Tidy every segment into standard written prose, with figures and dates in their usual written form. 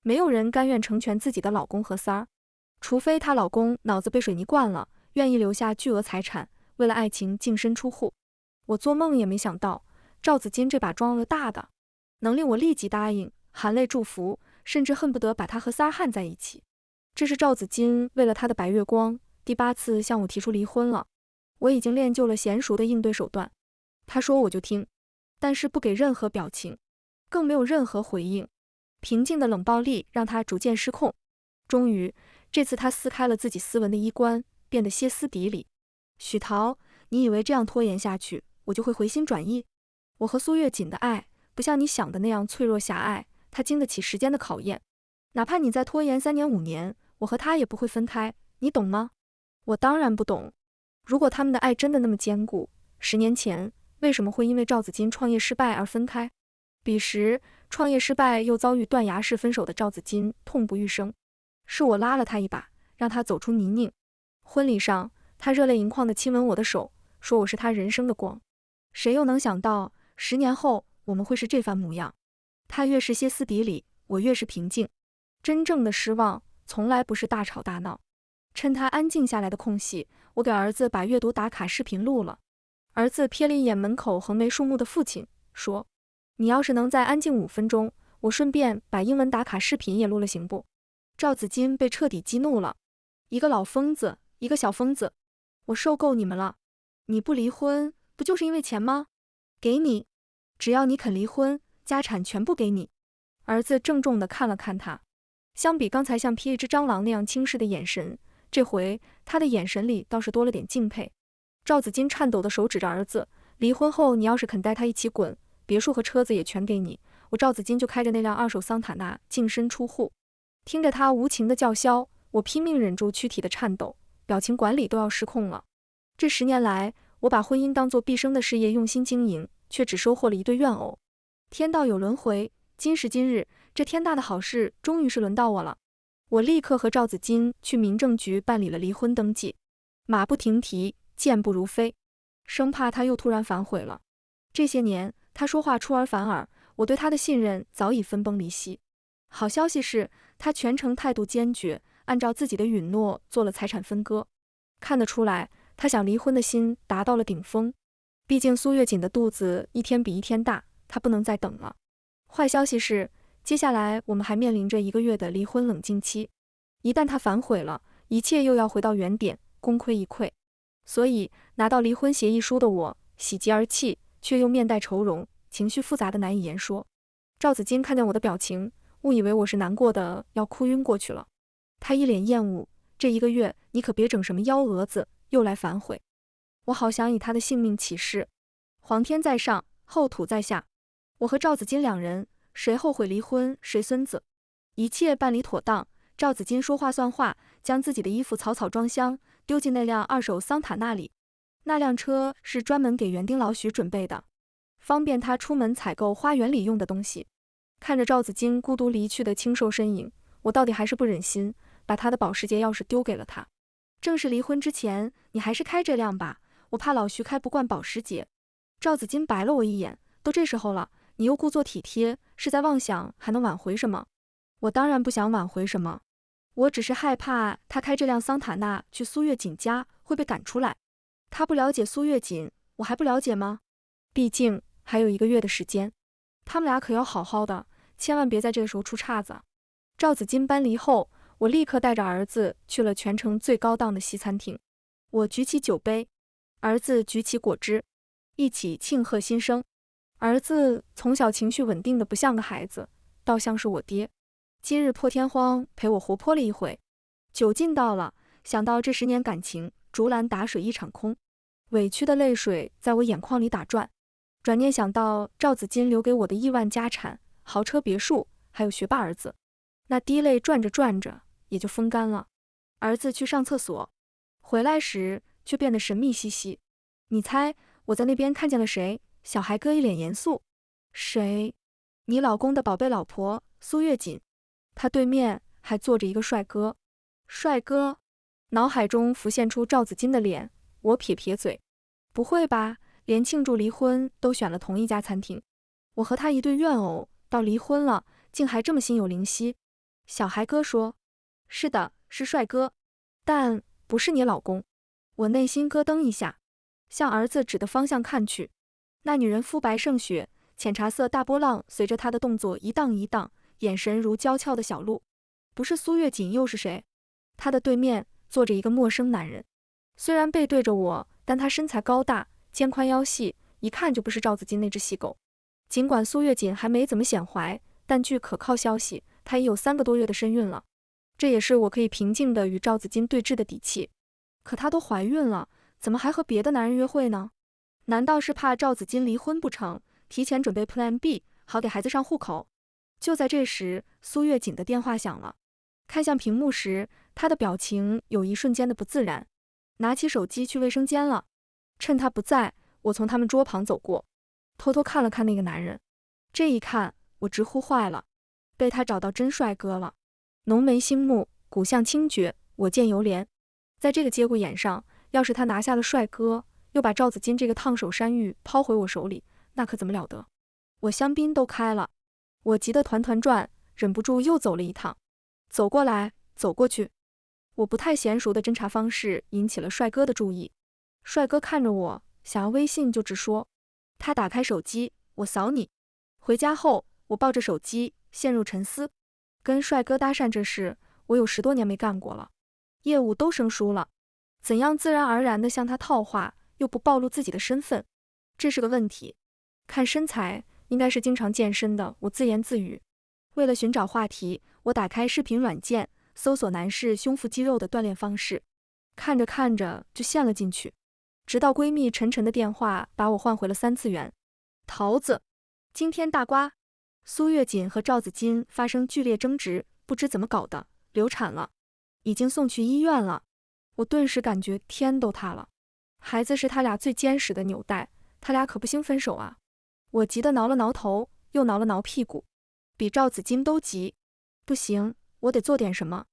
没有人甘愿成全自己的老公和三儿，除非她老公脑子被水泥灌了，愿意留下巨额财产，为了爱情净身出户。我做梦也没想到，赵子金这把装了大的，能令我立即答应，含泪祝福，甚至恨不得把他和三儿焊在一起。这是赵子金为了他的白月光，第8次向我提出离婚了。我已经练就了娴熟的应对手段，他说我就听，但是不给任何表情，更没有任何回应。平静的冷暴力让他逐渐失控。终于，这次他撕开了自己斯文的衣冠，变得歇斯底里。许桃，你以为这样拖延下去，我就会回心转意？我和苏月锦的爱，不像你想的那样脆弱狭隘，它经得起时间的考验。哪怕你再拖延3年5年，我和他也不会分开，你懂吗？我当然不懂。如果他们的爱真的那么坚固，10年前为什么会因为赵子金创业失败而分开？彼时，创业失败又遭遇断崖式分手的赵子金痛不欲生，是我拉了他一把，让他走出泥泞。婚礼上，他热泪盈眶地亲吻我的手，说我是他人生的光。谁又能想到10年后我们会是这番模样？他越是歇斯底里，我越是平静。真正的失望从来不是大吵大闹。趁他安静下来的空隙，我给儿子把阅读打卡视频录了。儿子瞥了一眼门口横眉竖目的父亲，说：“你要是能再安静5分钟，我顺便把英文打卡视频也录了，行不？”赵子金被彻底激怒了。一个老疯子，一个小疯子，我受够你们了。你不离婚，不就是因为钱吗？给你，只要你肯离婚，家产全部给你。儿子郑重地看了看他，相比刚才像瞥一只蟑螂那样轻视的眼神，这回他的眼神里倒是多了点敬佩。赵子金颤抖的手指着儿子，离婚后你要是肯带他一起滚，别墅和车子也全给你，我赵子金就开着那辆2手桑塔纳净身出户。听着他无情的叫嚣，我拼命忍住躯体的颤抖，表情管理都要失控了。这10年来，我把婚姻当作毕生的事业用心经营，却只收获了一对怨偶。天道有轮回，今时今日，这天大的好事终于是轮到我了。我立刻和赵子金去民政局办理了离婚登记，马不停蹄，健步如飞，生怕他又突然反悔了。这些年，他说话出尔反尔，我对他的信任早已分崩离析。好消息是，他全程态度坚决，按照自己的允诺做了财产分割。看得出来，他想离婚的心达到了顶峰。毕竟苏月锦的肚子一天比一天大，他不能再等了。坏消息是，接下来我们还面临着1个月的离婚冷静期。一旦他反悔了，一切又要回到原点，功亏一篑。所以拿到离婚协议书的我，喜极而泣，却又面带愁容，情绪复杂的难以言说。赵子金看见我的表情，误以为我是难过的要哭晕过去了。他一脸厌恶，这1个月你可别整什么幺蛾子，又来反悔。我好想以他的性命起誓，皇天在上，后土在下。我和赵子金2人，谁后悔离婚，谁孙子。一切办理妥当，赵子金说话算话，将自己的衣服草草装箱，丢进那辆2手桑塔纳里。那辆车是专门给园丁老许准备的，方便他出门采购花园里用的东西。看着赵子金孤独离去的清瘦身影，我到底还是不忍心把他的保时捷钥匙丢给了他。正式离婚之前，你还是开这辆吧，我怕老徐开不惯保时捷。赵子金白了我一眼，都这时候了，你又故作体贴，是在妄想还能挽回什么？我当然不想挽回什么，我只是害怕他开这辆桑塔纳去苏月锦家会被赶出来。他不了解苏月锦，我还不了解吗？毕竟还有1个月的时间，他们俩可要好好的，千万别在这个时候出岔子。赵子金搬离后，我立刻带着儿子去了全城最高档的西餐厅。我举起酒杯，儿子举起果汁，一起庆贺新生。儿子从小情绪稳定的不像个孩子，倒像是我爹。今日破天荒陪我活泼了一回。酒劲到了，想到这10年感情竹篮打水一场空，委屈的泪水在我眼眶里打转。转念想到赵子金留给我的亿万家产、豪车别墅，还有学霸儿子，那滴泪转着转着也就风干了。儿子去上厕所，回来时却变得神秘兮兮。你猜我在那边看见了谁？小孩哥一脸严肃。谁？你老公的宝贝老婆苏月锦。他对面还坐着一个帅哥。帅哥？脑海中浮现出赵子金的脸，我撇撇嘴。不会吧，连庆祝离婚都选了同一家餐厅。我和他一对怨偶，到离婚了，竟还这么心有灵犀。小孩哥说：“是的，是帅哥，但不是你老公。”我内心咯噔一下，向儿子指的方向看去，那女人肤白胜雪，浅茶色大波浪随着她的动作一荡一荡，眼神如娇俏的小鹿。不是苏月锦又是谁？她的对面坐着一个陌生男人，虽然背对着我，但他身材高大，肩宽腰细，一看就不是赵子金那只细狗。尽管苏月锦还没怎么显怀，但据可靠消息，她已有3个多月的身孕了，这也是我可以平静地与赵子金对峙的底气。可她都怀孕了，怎么还和别的男人约会呢？难道是怕赵子金离婚不成，提前准备 Plan B， 好给孩子上户口？就在这时，苏月锦的电话响了。看向屏幕时，她的表情有一瞬间的不自然，拿起手机去卫生间了。趁她不在，我从他们桌旁走过，偷偷看了看那个男人。这一看，我直呼坏了，被他找到真帅哥了，浓眉星目，骨相清绝，我见犹怜。在这个节骨眼上，要是他拿下了帅哥，又把赵子金这个烫手山芋抛回我手里，那可怎么了得？我香槟都开了，我急得团团转，忍不住又走了一趟，走过来，走过去。我不太娴熟的侦查方式引起了帅哥的注意。帅哥看着我，想要微信就直说。他打开手机，我扫你。回家后，我抱着手机陷入沉思。跟帅哥搭讪这事，我有10多年没干过了，业务都生疏了，怎样自然而然地向他套话，又不暴露自己的身份，这是个问题。看身材，应该是经常健身的，我自言自语。为了寻找话题，我打开视频软件，搜索男士胸腹肌肉的锻炼方式，看着看着就陷了进去。直到闺蜜晨晨的电话把我换回了3次元。桃子，今天大瓜，苏月锦和赵子金发生剧烈争执，不知怎么搞的，流产了，已经送去医院了。我顿时感觉天都塌了，孩子是他俩最坚实的纽带，他俩可不兴分手啊！我急得挠了挠头，又挠了挠屁股，比赵子金都急。不行，我得做点什么。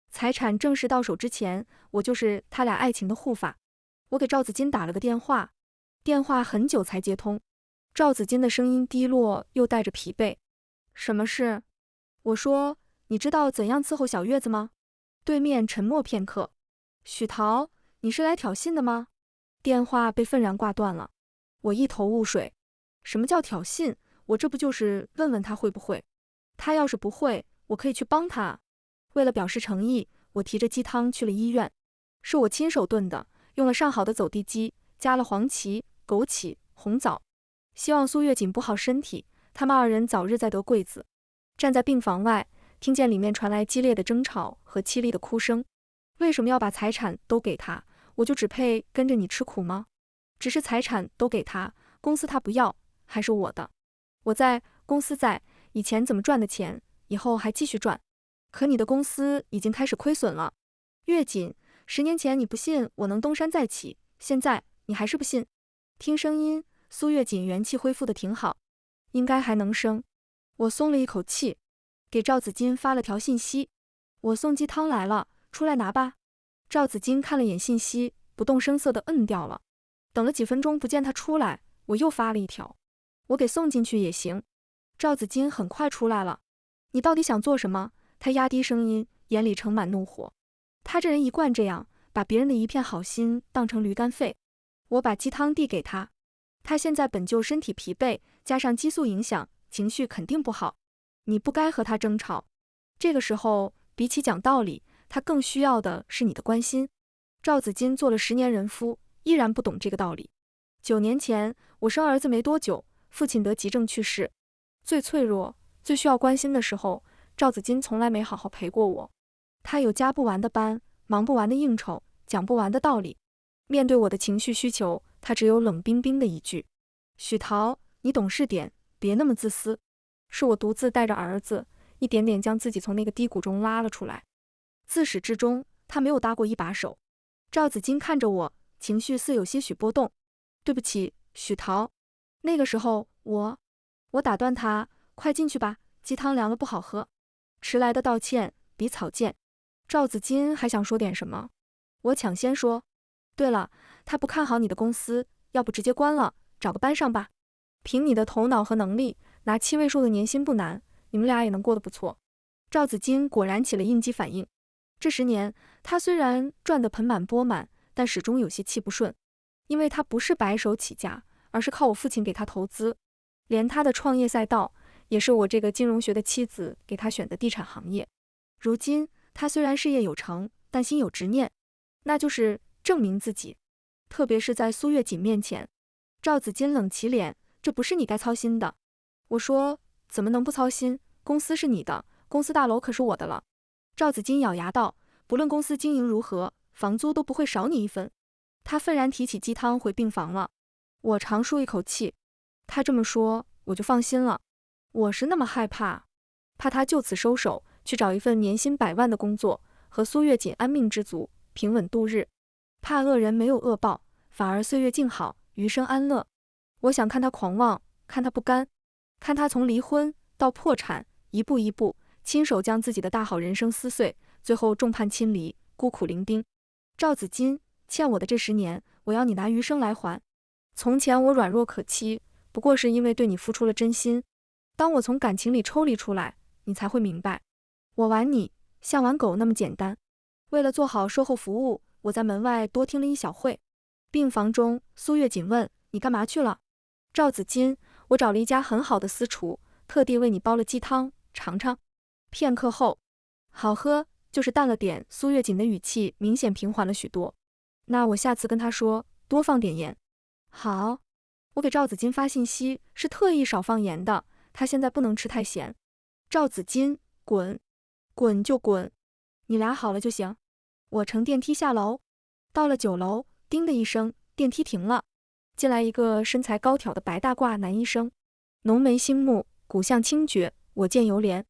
财产正式到手之前，我就是他俩爱情的护法。我给赵子金打了个电话，电话很久才接通。赵子金的声音低落又带着疲惫。什么事？我说，你知道怎样伺候小月子吗？对面沉默片刻。许桃，你是来挑衅的吗？电话被愤然挂断了。我一头雾水。什么叫挑衅？我这不就是问问他会不会？他要是不会，我可以去帮他。为了表示诚意，我提着鸡汤去了医院。是我亲手炖的，用了上好的走地鸡，加了黄芪、枸杞、红枣，希望苏月锦补好身体，他们2人早日再得贵子。站在病房外，听见里面传来激烈的争吵和凄厉的哭声。为什么要把财产都给他？我就只配跟着你吃苦吗？只是财产都给他，公司他不要，还是我的。我在，公司在，以前怎么赚的钱，以后还继续赚。可你的公司已经开始亏损了。月锦，10年前你不信我能东山再起，现在你还是不信。听声音，苏月锦元气恢复的挺好，应该还能生。我松了一口气，给赵子金发了条信息，我送鸡汤来了，出来拿吧。赵子金看了眼信息，不动声色地摁掉了。等了几分钟不见他出来，我又发了一条，我给送进去也行。赵子金很快出来了。你到底想做什么？他压低声音，眼里盛满怒火。他这人一贯这样，把别人的一片好心当成驴肝肺。我把鸡汤递给他，他现在本就身体疲惫，加上激素影响，情绪肯定不好。你不该和他争吵，这个时候比起讲道理，他更需要的是你的关心。赵子金做了10年人夫，依然不懂这个道理。9年前，我生儿子没多久，父亲得急症去世。最脆弱、最需要关心的时候，赵子金从来没好好陪过我。他有加不完的班，忙不完的应酬，讲不完的道理。面对我的情绪需求，他只有冷冰冰的一句：许桃，你懂事点，别那么自私。是我独自带着儿子，一点点将自己从那个低谷中拉了出来。自始至终，他没有搭过一把手。赵子金看着我，情绪似有些许波动。对不起，许桃。那个时候，我打断他，快进去吧，鸡汤凉了不好喝。迟来的道歉比草贱。赵子金还想说点什么，我抢先说，对了，他不看好你的公司，要不直接关了，找个班上吧。凭你的头脑和能力，拿7位数的年薪不难，你们俩也能过得不错。赵子金果然起了应激反应。这10年，他虽然赚得盆满钵满，但始终有些气不顺，因为他不是白手起家，而是靠我父亲给他投资，连他的创业赛道也是我这个金融学的妻子给他选的地产行业。如今他虽然事业有成，但心有执念，那就是证明自己，特别是在苏月锦面前。赵子金冷起脸，这不是你该操心的。我说，怎么能不操心？公司是你的，公司大楼可是我的了。赵子金咬牙道，不论公司经营如何，房租都不会少你一分。他愤然提起鸡汤回病房了。我长舒一口气，他这么说我就放心了。我是那么害怕他就此收手，去找一份年薪100万的工作，和苏月锦安命知足，平稳度日。怕恶人没有恶报，反而岁月静好，余生安乐。我想看他狂妄，看他不甘，看他从离婚到破产，一步一步亲手将自己的大好人生撕碎，最后众叛亲离，孤苦伶仃。赵子金，欠我的这10年，我要你拿余生来还。从前我软弱可欺，不过是因为对你付出了真心。当我从感情里抽离出来，你才会明白，我玩你像玩狗那么简单。为了做好售后服务，我在门外多听了一小会。病房中，苏月锦问，你干嘛去了？赵子金，我找了一家很好的私厨，特地为你煲了鸡汤，尝尝。片刻后，好喝，就是淡了点。苏月锦的语气明显平缓了许多。那我下次跟他说，多放点盐。好，我给赵子金发信息，是特意少放盐的，他现在不能吃太咸。赵子金，滚，滚就滚，你俩好了就行。我乘电梯下楼，到了9楼，叮的一声，电梯停了。进来一个身材高挑的白大褂男医生，浓眉星目，骨相清绝，我见犹怜。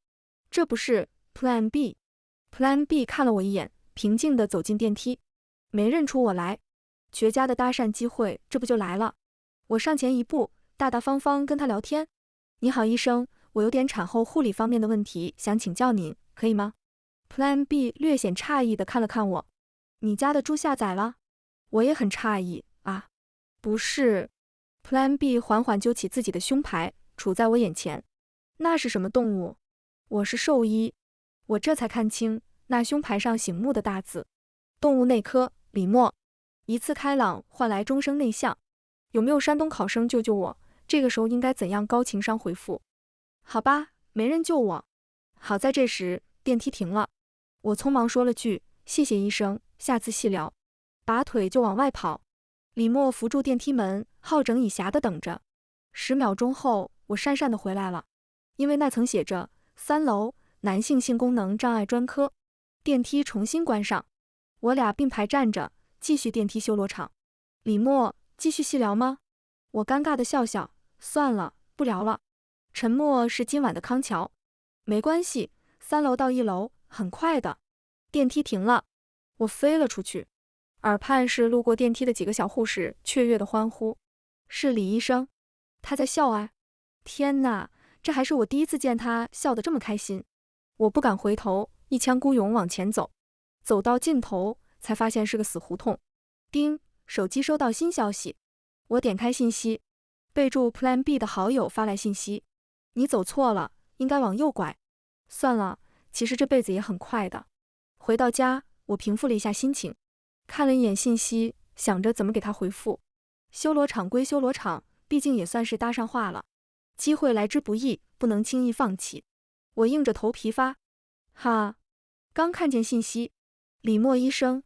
这不是 Plan B。Plan B 看了我一眼，平静地走进电梯，没认出我来。绝佳的搭讪机会，这不就来了？我上前一步，大大方方跟他聊天。你好，医生，我有点产后护理方面的问题，想请教您，可以吗？ Plan B 略显诧异地看了看我，你家的猪下崽了？我也很诧异啊，不是。Plan B 缓缓揪起自己的胸牌，杵在我眼前。那是什么动物？我是兽医。我这才看清那胸牌上醒目的大字，动物内科，李默。一次开朗换来终生内向。有没有山东考生救救我？这个时候应该怎样高情商回复？好吧，没人救我。好在这时电梯停了，我匆忙说了句谢谢医生，下次细聊，拔腿就往外跑。李默扶住电梯门，好整以暇地等着。10秒钟后，我讪讪地回来了，因为那层写着3楼男性性功能障碍专科。电梯重新关上，我俩并排站着，继续电梯修罗场。李默，继续细聊吗？我尴尬地笑笑，算了，不聊了。沉默是今晚的康桥。没关系，3楼到1楼，很快的。电梯停了，我飞了出去，耳畔是路过电梯的几个小护士雀跃的欢呼。是李医生，他在笑啊！天哪，这还是我第一次见他笑得这么开心。我不敢回头，一腔孤勇往前走，走到尽头才发现是个死胡同。叮，手机收到新消息。我点开信息，备注 Plan B 的好友发来信息，你走错了，应该往右拐。算了，其实这辈子也很快的。回到家，我平复了一下心情，看了一眼信息，想着怎么给他回复。修罗场归修罗场，毕竟也算是搭上话了，机会来之不易，不能轻易放弃。我硬着头皮发，哈，刚看见信息，李默医生，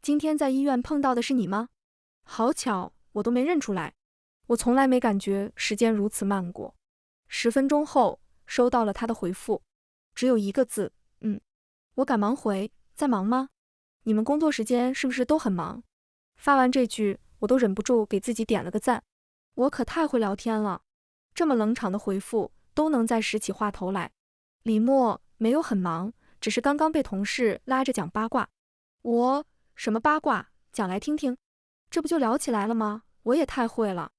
今天在医院碰到的是你吗？好巧，我都没认出来，我从来没感觉时间如此慢过。10分钟后，收到了他的回复，只有1个字，我赶忙回，在忙吗？你们工作时间是不是都很忙？发完这句，我都忍不住给自己点了个赞。我可太会聊天了，这么冷场的回复都能再拾起话头来。李默，没有很忙，只是刚刚被同事拉着讲八卦。我，什么八卦？讲来听听。这不就聊起来了吗？我也太会了。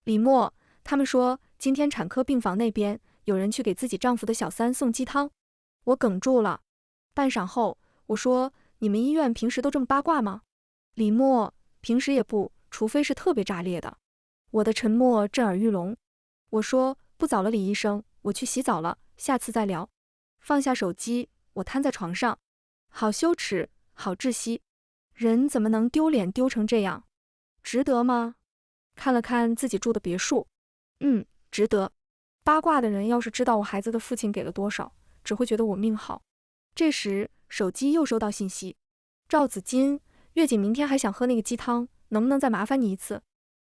李默，他们说今天产科病房那边有人去给自己丈夫的小三送鸡汤。我哽住了。半晌后，我说，你们医院平时都这么八卦吗？李默，平时也不，除非是特别炸裂的。我的沉默震耳欲聋。我说，不早了李医生，我去洗澡了，下次再聊。放下手机，我瘫在床上，好羞耻，好窒息，人怎么能丢脸丢成这样？值得吗？看了看自己住的别墅，值得。八卦的人要是知道我孩子的父亲给了多少，只会觉得我命好。这时手机又收到信息，赵子金，月锦明天还想喝那个鸡汤，能不能再麻烦你一次？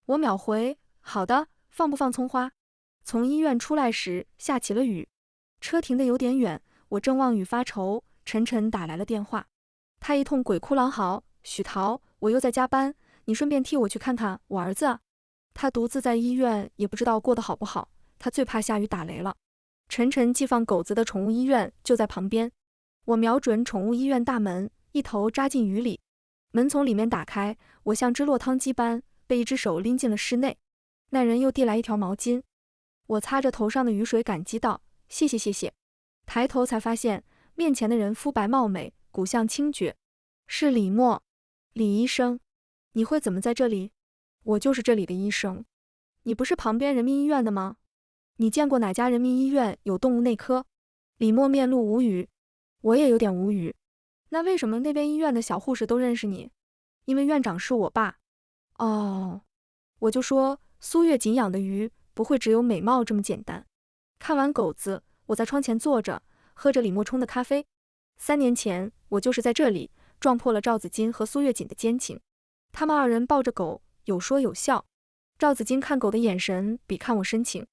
我秒回，好的，放不放葱花？从医院出来时下起了雨，车停得有点远，我正望雨发愁，晨晨打来了电话，他一通鬼哭狼嚎，许桃，我又在加班，你顺便替我去看看我儿子啊。他独自在医院，也不知道过得好不好，他最怕下雨打雷了。晨晨寄放狗子的宠物医院就在旁边，我瞄准宠物医院大门，一头扎进雨里，门从里面打开，我像只落汤鸡般被一只手拎进了室内。那人又递来一条毛巾，我擦着头上的雨水感激道：谢谢谢谢。抬头才发现面前的人肤白貌美，骨相清绝，是李默。李医生，你会怎么在这里？我就是这里的医生。你不是旁边人民医院的吗？你见过哪家人民医院有动物内科？李默面露无语。我也有点无语。那为什么那边医院的小护士都认识你？因为院长是我爸。哦，我就说苏月锦养的鱼不会只有美貌这么简单。看完狗子，我在窗前坐着，喝着李默冲的咖啡。3年前，我就是在这里撞破了赵子金和苏月锦的奸情。他们二人抱着狗，有说有笑。赵子金看狗的眼神比看我深情。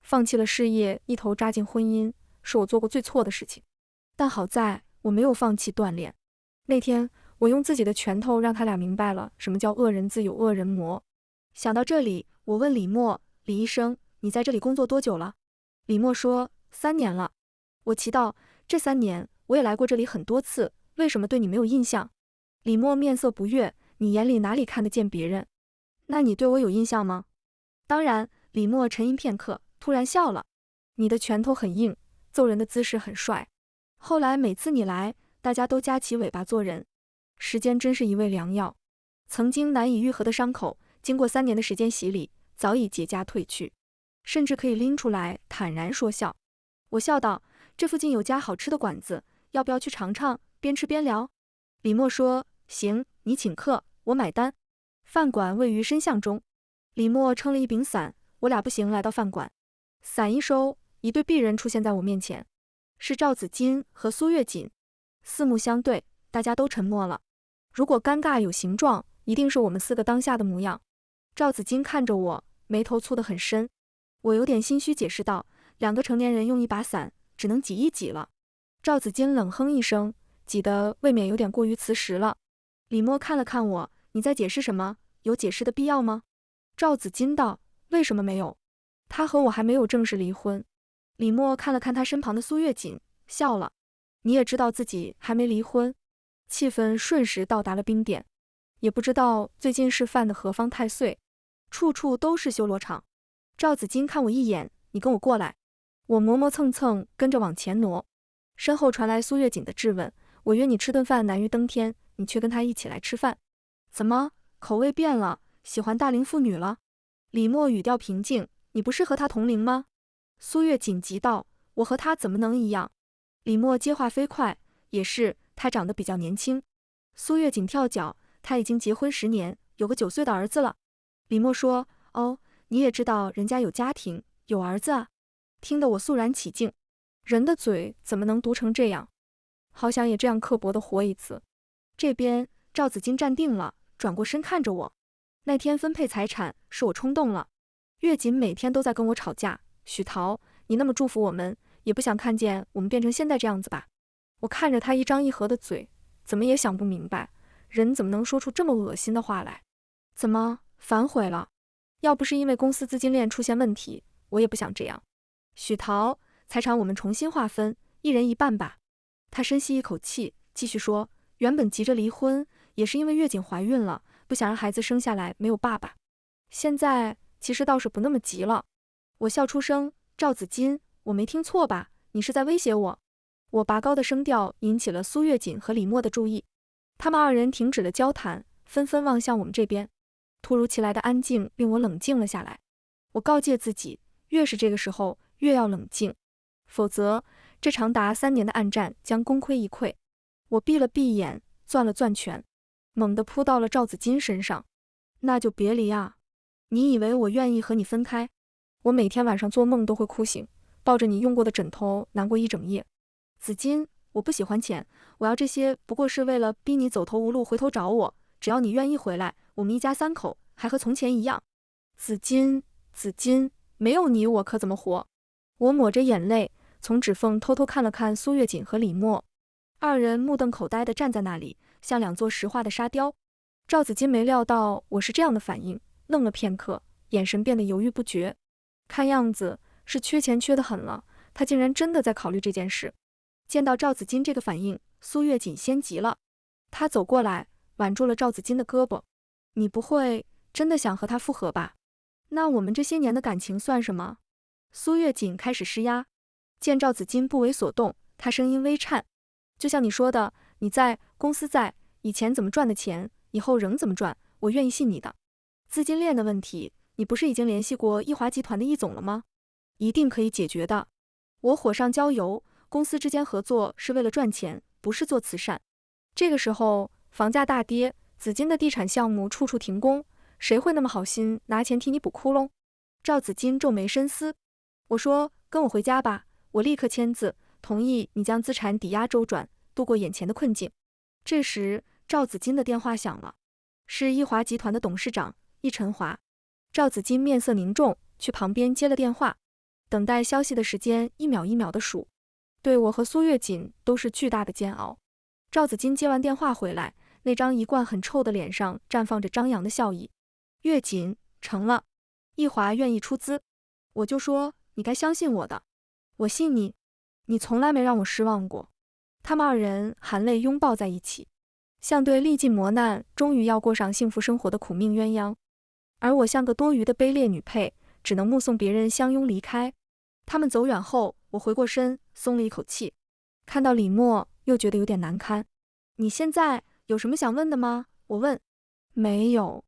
放弃了事业，一头扎进婚姻，是我做过最错的事情。但好在我没有放弃锻炼。那天，我用自己的拳头让他俩明白了什么叫恶人自有恶人磨。想到这里，我问李默：李医生，你在这里工作多久了？李默说：3年了。我奇道：这3年我也来过这里很多次，为什么对你没有印象？李默面色不悦：你眼里哪里看得见别人？那你对我有印象吗？当然。李默沉吟片刻，突然笑了。你的拳头很硬，揍人的姿势很帅。后来每次你来，大家都夹起尾巴做人。时间真是一味良药，曾经难以愈合的伤口，经过3年的时间洗礼，早已结痂褪去，甚至可以拎出来坦然说笑。我笑道：这附近有家好吃的馆子，要不要去尝尝？边吃边聊。李默说：行，你请客，我买单。饭馆位于深巷中，李默撑了一柄伞，我俩步行来到饭馆。伞一收，一对璧人出现在我面前，是赵子金和苏月锦。四目相对，大家都沉默了。如果尴尬有形状，一定是我们4个当下的模样。赵子金看着我，眉头蹙得很深。我有点心虚解释道：2个成年人用一把伞，只能挤一挤了。赵子金冷哼一声，挤得未免有点过于此时了。李默看了看我：你在解释什么？有解释的必要吗？赵子金道：为什么没有？他和我还没有正式离婚。李默看了看他身旁的苏月锦，笑了。你也知道自己还没离婚。气氛瞬时到达了冰点。也不知道最近是犯的何方太岁，处处都是修罗场。赵子金看我一眼：你跟我过来。我磨磨蹭蹭跟着往前挪。身后传来苏月锦的质问：我约你吃顿饭难于登天，你却跟他一起来吃饭，怎么口味变了？喜欢大龄妇女了？李默语调平静：你不是和他同龄吗？苏月紧急道：我和他怎么能一样？李默接话飞快：也是，他长得比较年轻。苏月紧跳脚：他已经结婚10年，有个9岁的儿子了。李默说：哦，你也知道人家有家庭，有儿子啊。听得我肃然起敬，人的嘴怎么能毒成这样？好想也这样刻薄的活一次。这边赵子金站定了，转过身看着我。那天分配财产是我冲动了。月锦每天都在跟我吵架。许桃，你那么祝福我们，也不想看见我们变成现在这样子吧？我看着他一张一合的嘴，怎么也想不明白，人怎么能说出这么恶心的话来？怎么反悔了？要不是因为公司资金链出现问题，我也不想这样。许桃，财产我们重新划分，1人1半吧。他深吸一口气，继续说，原本急着离婚，也是因为月锦怀孕了，不想让孩子生下来没有爸爸。现在其实倒是不那么急了。我笑出声：赵子金，我没听错吧？你是在威胁我？我拔高的声调引起了苏月锦和李默的注意，他们2人停止了交谈，纷纷望向我们这边。突如其来的安静令我冷静了下来。我告诫自己，越是这个时候越要冷静，否则这长达3年的暗战将功亏一篑。我闭了闭眼，攥了攥拳，猛地扑到了赵子金身上。那就别离啊！你以为我愿意和你分开？我每天晚上做梦都会哭醒，抱着你用过的枕头难过一整夜。子金，我不喜欢钱，我要这些不过是为了逼你走投无路回头找我。只要你愿意回来，我们一家3口还和从前一样。子金，子金，没有你我可怎么活？我抹着眼泪，从指缝偷偷看了看苏月锦和李默，二人目瞪口呆地站在那里，像2座石化的沙雕。赵子金没料到我是这样的反应，愣了片刻，眼神变得犹豫不决。看样子是缺钱缺得很了，他竟然真的在考虑这件事。见到赵子金这个反应，苏月锦先急了，他走过来挽住了赵子金的胳膊。你不会真的想和他复合吧？那我们这些年的感情算什么？苏月锦开始施压。见赵子金不为所动，他声音微颤。就像你说的，你在，公司在，以前怎么赚的钱，以后仍怎么赚，我愿意信你的。资金链的问题，你不是已经联系过易华集团的易总了吗？一定可以解决的。我火上浇油，公司之间合作是为了赚钱，不是做慈善。这个时候房价大跌，紫金的地产项目处处停工，谁会那么好心拿钱替你补窟窿？赵子金皱眉深思。我说跟我回家吧，我立刻签字，同意你将资产抵押周转，度过眼前的困境。这时赵子金的电话响了，是易华集团的董事长易晨华。赵子金面色凝重，去旁边接了电话，等待消息的时间一秒一秒的数，对我和苏月锦都是巨大的煎熬。赵子金接完电话回来，那张一贯很臭的脸上绽放着张扬的笑意。月锦，成了，易华愿意出资。我就说你该相信我的，我信你，你从来没让我失望过。他们二人含泪拥抱在一起，像对历尽磨难终于要过上幸福生活的苦命鸳鸯。而我像个多余的卑劣女配，只能目送别人相拥离开。他们走远后，我回过身，松了一口气。看到李默，又觉得有点难堪。你现在有什么想问的吗？我问。没有，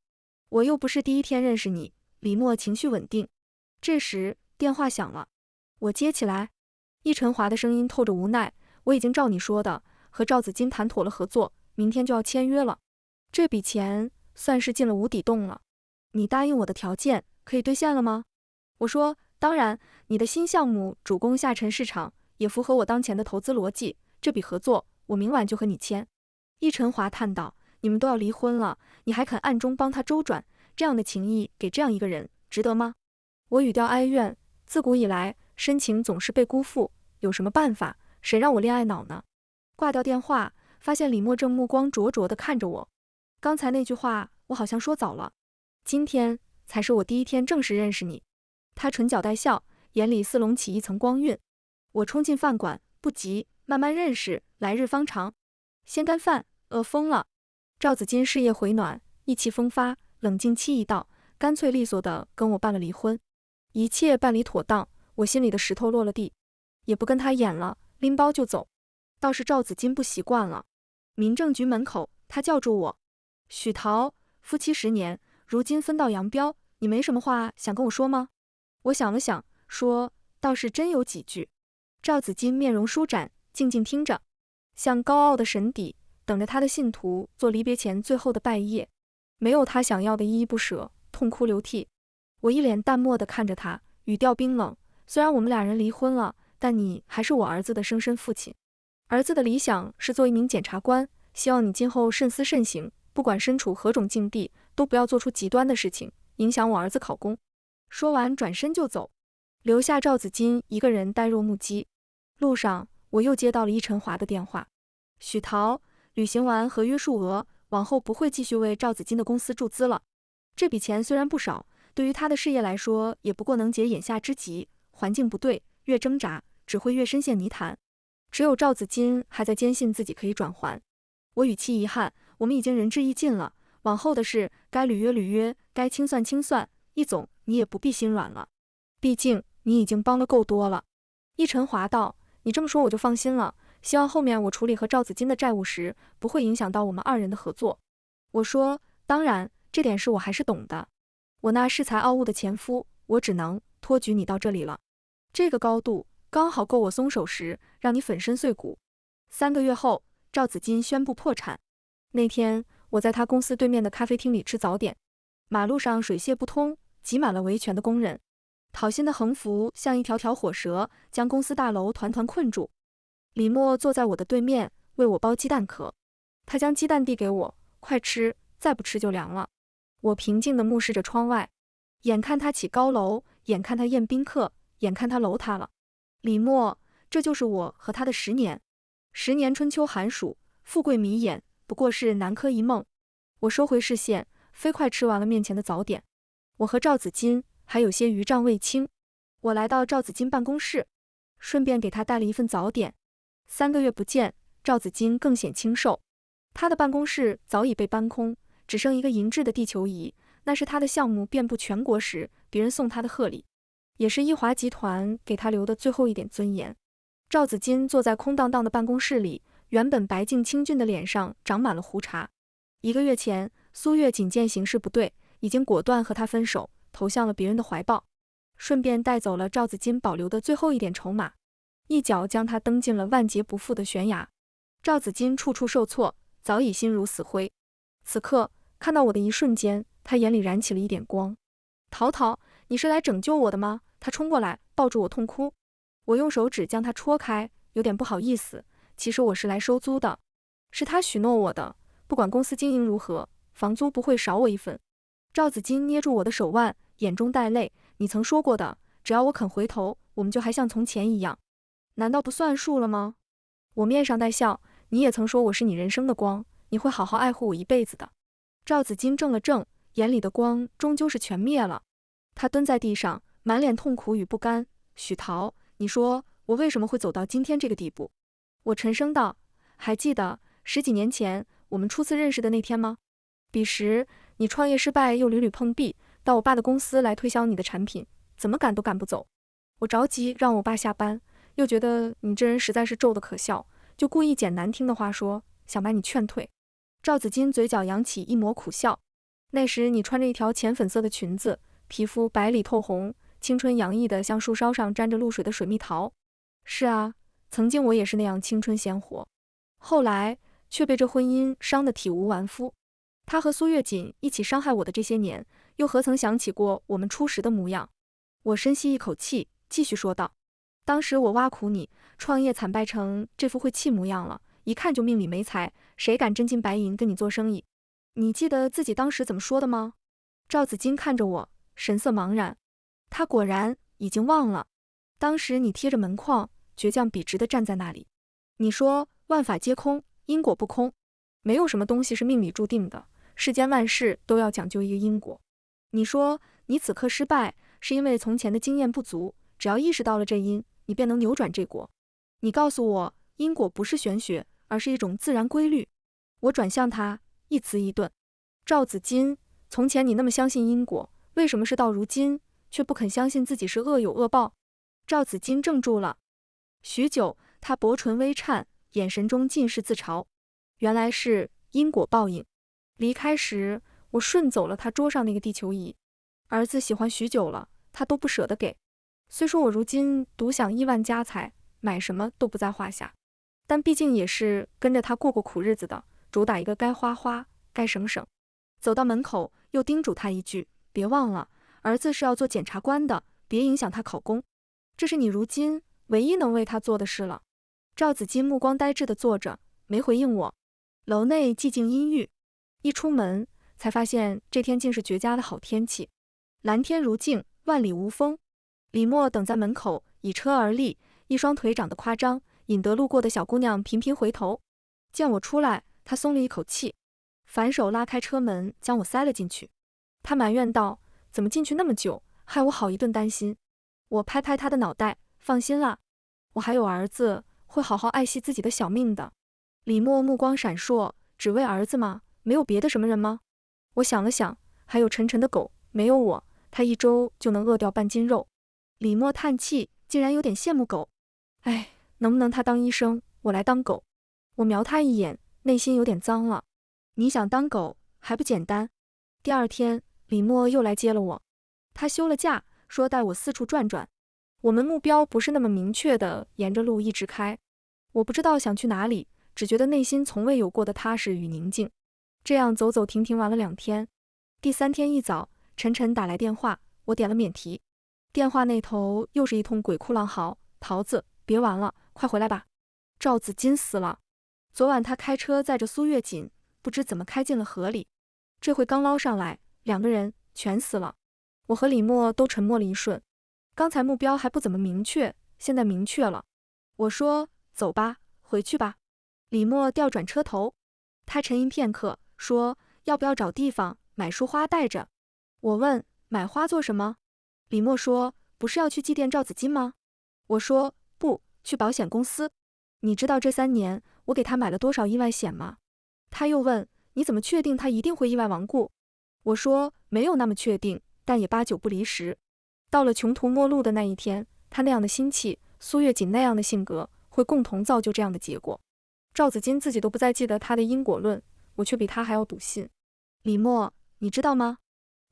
我又不是第一天认识你。李默情绪稳定。这时电话响了，我接起来。易晨华的声音透着无奈。我已经照你说的，和赵子金谈妥了合作，明天就要签约了。这笔钱算是进了无底洞了。你答应我的条件可以兑现了吗？我说当然，你的新项目主攻下沉市场，也符合我当前的投资逻辑，这笔合作我明晚就和你签。易晨华叹道，你们都要离婚了，你还肯暗中帮他周转，这样的情谊给这样一个人，值得吗？我语调哀怨，自古以来深情总是被辜负，有什么办法？谁让我恋爱脑呢？挂掉电话，发现李默正目光灼灼地看着我。刚才那句话我好像说早了，今天才是我第一天正式认识你。他唇角带笑，眼里似隆起一层光晕。我冲进饭馆，不急，慢慢认识，来日方长。先干饭，饿疯了。赵子金事业回暖，意气风发，冷静期一到，干脆利索地跟我办了离婚。一切办理妥当，我心里的石头落了地，也不跟他演了，拎包就走。倒是赵子金不习惯了。民政局门口，他叫住我，许桃，夫妻10年，如今分道扬镳，你没什么话想跟我说吗？我想了想，说倒是真有几句。赵子金面容舒展，静静听着，像高傲的神邸，等着他的信徒做离别前最后的拜谒。没有他想要的依依不舍，痛哭流涕。我一脸淡漠地看着他，语调冰冷，虽然我们2人离婚了，但你还是我儿子的生身父亲。儿子的理想是做一名检察官，希望你今后慎思慎行，不管身处何种境地，都不要做出极端的事情，影响我儿子考公。说完转身就走，留下赵子金一个人呆若木鸡。路上我又接到了易晨华的电话，许桃，履行完合约数额，往后不会继续为赵子金的公司注资了。这笔钱虽然不少，对于他的事业来说也不过能解眼下之急，环境不对，越挣扎只会越深陷泥潭。只有赵子金还在坚信自己可以转还。我语气遗憾，我们已经仁至义尽了，往后的事该履约履约，该清算清算，易总你也不必心软了，毕竟你已经帮了够多了。易晨华道，你这么说我就放心了，希望后面我处理和赵子金的债务时，不会影响到我们2人的合作。我说当然，这点事我还是懂的。我那恃才傲物的前夫，我只能托举你到这里了。这个高度刚好够我松手时让你粉身碎骨。3个月后，赵子金宣布破产。那天，我在他公司对面的咖啡厅里吃早点，马路上水泄不通，挤满了维权的工人。讨薪的横幅像一条条火蛇，将公司大楼团团困住。李默坐在我的对面，为我剥鸡蛋壳。他将鸡蛋递给我，快吃，再不吃就凉了。我平静地目视着窗外，眼看他起高楼，眼看他宴宾客，眼看他楼塌了。李默，这就是我和他的10年。10年春秋寒暑，富贵迷眼，不过是南柯一梦。我收回视线，飞快吃完了面前的早点。我和赵子金还有些余胀未清。我来到赵子金办公室，顺便给他带了一份早点。3个月不见，赵子金更显清瘦。他的办公室早已被搬空，只剩一个银质的地球仪，那是他的项目遍布全国时别人送他的贺礼，也是一华集团给他留的最后一点尊严。赵子金坐在空荡荡的办公室里，原本白净清俊的脸上长满了胡茬。1个月前，苏月仅见形势不对，已经果断和他分手，投向了别人的怀抱，顺便带走了赵子金保留的最后一点筹码，一脚将他蹬进了万劫不复的悬崖。赵子金处处受挫，早已心如死灰。此刻看到我的一瞬间，他眼里燃起了一点光。淘淘，你是来拯救我的吗？他冲过来，抱住我痛哭。我用手指将他戳开，有点不好意思。其实我是来收租的，是他许诺我的，不管公司经营如何，房租不会少我一分。赵子金捏住我的手腕，眼中带泪。你曾说过的，只要我肯回头，我们就还像从前一样，难道不算数了吗？我面上带笑，你也曾说我是你人生的光，你会好好爱护我一辈子的。赵子金怔了怔，眼里的光终究是全灭了。他蹲在地上，满脸痛苦与不甘。许桃，你说我为什么会走到今天这个地步？我沉声道，还记得10几年前我们初次认识的那天吗？彼时你创业失败又屡屡碰壁，到我爸的公司来推销你的产品，怎么赶都赶不走。我着急让我爸下班，又觉得你这人实在是皱得可笑，就故意捡难听的话说，想把你劝退。赵子金嘴角扬起一抹苦笑。那时你穿着一条浅粉色的裙子，皮肤白里透红，青春洋溢的像树梢上沾着露水的水蜜桃。是啊，曾经我也是那样青春鲜活，后来却被这婚姻伤得体无完肤。他和苏月锦一起伤害我的这些年，又何曾想起过我们初时的模样？我深吸一口气，继续说道，当时我挖苦你，创业惨败成这副晦气模样了，一看就命里没财，谁敢真金白银跟你做生意？你记得自己当时怎么说的吗？赵子金看着我，神色茫然。他果然已经忘了。当时你贴着门框，倔强笔直地站在那里。你说万法皆空，因果不空，没有什么东西是命里注定的，世间万事都要讲究一个因果。你说你此刻失败，是因为从前的经验不足，只要意识到了这因，你便能扭转这果。你告诉我，因果不是玄学，而是一种自然规律。我转向他，一词一顿。赵子金，从前你那么相信因果，为什么事到如今却不肯相信自己是恶有恶报？赵子金怔住了，许久，他薄唇微颤，眼神中尽是自嘲。原来是因果报应。离开时，我顺走了他桌上那个地球仪，儿子喜欢许久了，他都不舍得给。虽说我如今独享亿万家财，买什么都不在话下，但毕竟也是跟着他过过苦日子的，主打一个该花花，该省省。走到门口，又叮嘱他一句，别忘了，儿子是要做检察官的，别影响他考公。这是你如今唯一能为他做的事了。赵子金目光呆滞地坐着，没回应我。楼内寂静阴郁，一出门才发现这天竟是绝佳的好天气，蓝天如镜，万里无风。李默等在门口，倚车而立，一双腿长得夸张，引得路过的小姑娘频频回头。见我出来，她松了一口气，反手拉开车门将我塞了进去。她埋怨道，怎么进去那么久，害我好一顿担心。我拍拍她的脑袋，放心啦，我还有儿子，会好好爱惜自己的小命的。李默目光闪烁，只为儿子吗？没有别的什么人吗？我想了想，还有晨晨的狗，没有我，他1周就能饿掉半斤肉。李默叹气，竟然有点羡慕狗。哎，能不能他当医生，我来当狗？我瞄他一眼，内心有点脏了。你想当狗还不简单？第2天，李默又来接了我，他休了假，说带我四处转转。我们目标不是那么明确的沿着路一直开，我不知道想去哪里，只觉得内心从未有过的踏实与宁静。这样走走停停玩了2天。第3天一早，晨晨打来电话，我点了免提。电话那头又是一通鬼哭狼嚎：桃子，别玩了，快回来吧！赵子金死了。昨晚他开车载着苏月锦，不知怎么开进了河里，这回刚捞上来，2个人全死了。我和李默都沉默了一瞬。刚才目标还不怎么明确，现在明确了。我说：走吧，回去吧。李默调转车头，他沉吟片刻，说：要不要找地方买束花带着？我问：买花做什么？李默说：不是要去祭奠赵子金吗？我说：不，去保险公司。你知道这3年我给他买了多少意外险吗？他又问：你怎么确定他一定会意外亡故？我说：没有那么确定，但也8、9不离10。到了穷途末路的那一天，他那样的心气，苏月锦那样的性格，会共同造就这样的结果。赵子金自己都不再记得他的因果论，我却比他还要笃信。李默，你知道吗？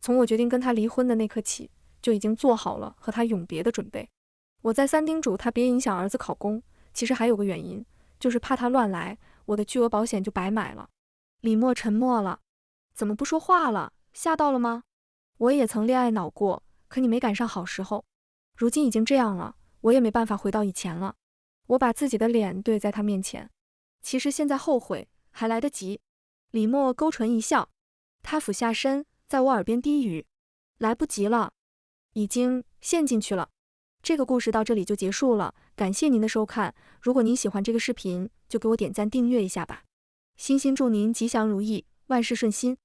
从我决定跟他离婚的那刻起，就已经做好了和他永别的准备。我再三叮嘱他别影响儿子考公，其实还有个原因，就是怕他乱来，我的巨额保险就白买了。李默沉默了，怎么不说话了？吓到了吗？我也曾恋爱脑过，可你没赶上好时候。如今已经这样了，我也没办法回到以前了。我把自己的脸对在他面前，其实现在后悔还来得及。李默勾唇一笑，他俯下身，在我耳边低语：来不及了，已经陷进去了。这个故事到这里就结束了，感谢您的收看。如果您喜欢这个视频，就给我点赞订阅一下吧。衷心祝您吉祥如意，万事顺心。